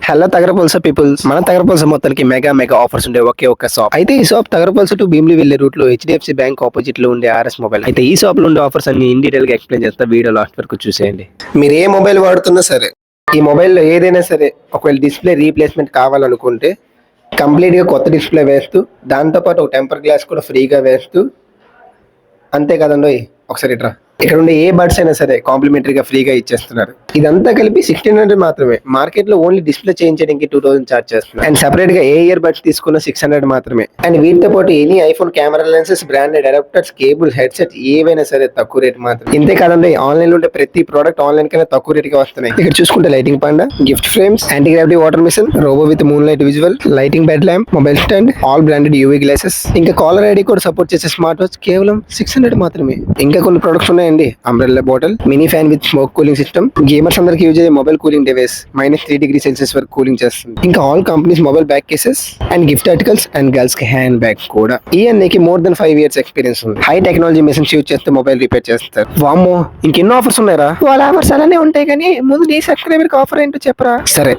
Hello తగరపల్స peoples, మన తగరపల్స మొత్తానికి mega offers ఉండే ఒకే ఒక షాప్. అయితే ఈ షాప్ తగరపల్స టు భీమిలి వెళ్లే రూట్ లో హెచ్డిఎఫ్సి బ్యాంక్ ఆపోజిట్ లో ఉండే ఆర్ఎస్ మొబైల్. అయితే ఈ షాప్ లో ఉండే ఆఫర్స్ అన్ని ఇన్ డీటెయిల్ గా ఎక్స్ప్లెయిన్ చేస్తా, వీడియో లాస్ట్ వరకు చూసేయండి. మీరు ఏ మొబైల్ వాడుతున్నా సరే, ఈ మొబైల్లో ఏదైనా సరే ఒకవేళ డిస్ప్లే రీప్లేస్మెంట్ కావాలనుకుంటే కంప్లీట్ గా కొత్త డిస్ప్లే వేస్తూ, దాంతోపాటు ఒక టెంపర్ గ్లాస్ కూడా ఫ్రీగా వేస్తూ, అంతే కదండి. ఒకసారి ఇట్రా, ఇక్కడ ఉండే ఏ బడ్స్ అయినా సరే కాంప్లిమెంటరీగా ఫ్రీగా ఇచ్చేస్తున్నారు. ఇదంతా కలిపి 1600 మాత్రమే. మార్కెట్ లో ఓన్లీ డిస్ప్లే చేంజ్ చేయడానికి 2000 చార్జ్ చేస్తున్నారు. అండ్ సెపరేట్ గా ఏ ఇయర్ బడ్స్ తీసుకున్న 600 మాత్రమే. అండ్ వీటితో పాటు any iPhone camera lenses, branded adapters, cable, headset ఏవైనా సరే తక్కువ రేట్ మాత్రం. ఇంతే కాదండి, ఆన్లైన్ లో ఉండే ప్రతి ప్రోడక్ట్ ఆన్లైన్ కన్నా తక్కువ రేట్ గా వస్తున్నాయి. ఇక్కడ చూసుకుంటే lighting panda, gift frames, anti gravity water machine, robo with moon light visual, lighting bed lamp, mobile stand, all branded UV glasses, ఇంకా కాలర్ ఐడి కూడా సపోర్ట్ చేసే స్మార్ట్ వాచ్ కేవలం 600 మాత్రమే. ఇంకా కొన్ని ప్రొడక్ట్స్ ఉన్నాయండి. Umbrella bottle, mini fan with smoke cooling system, gamers అందరికి use అయ్యే మొబైల్ కూలింగ్ డివైస్, -3°C వరకు కూలింగ్ చేస్తుంది. ఇంకా all companies mobile bag cases and gift articles and girls కి హ్యాండ్ బ్యాగ్ కూడా. ఈఎన్ఏకి మోర్ దెన్ 5 years ఎక్స్పీరియన్స్ ఉంది. High technology machines use చేస్తే mobile repair చేస్తారు. వామ్మో, ఇంకెన్నో ఆఫర్స్ ఉన్నాయరా? వాళ్ళ ఆఫర్స్ అలానే ఉంటాయి, కానీ ముందు నీ సబ్స్క్రైబర్ కి ఆఫర్ ఏంటో చెప్పరా. సరే,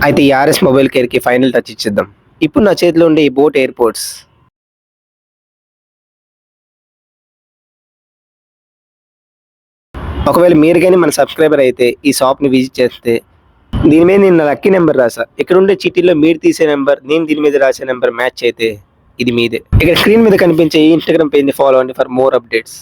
అయితే ఈ ఆర్ఎస్ మొబైల్ కేర్ కి ఫైనల్ టచ్ ఇచ్చేద్దాం. ఇప్పుడు నా చేతిలో ఉండే ఈ బోట్ ఎయిర్పోర్ట్స్, ఒకవేళ మీరు కానీ మన సబ్స్క్రైబర్ అయితే ఈ షాప్ని విజిట్ చేస్తే, దీని మీద నేను నా లక్కీ నెంబర్ రాసా. ఇక్కడ ఉండే చీటీలో మీరు తీసే నెంబర్, నేను దీని మీద రాసే నెంబర్ మ్యాచ్ అయితే ఇది మీదే. ఇక్కడ స్క్రీన్ మీద కనిపించే ఈ ఇన్స్టాగ్రామ్ పేజ్ని ఫాలో అవ్వండి ఫర్ మోర్ అప్డేట్స్.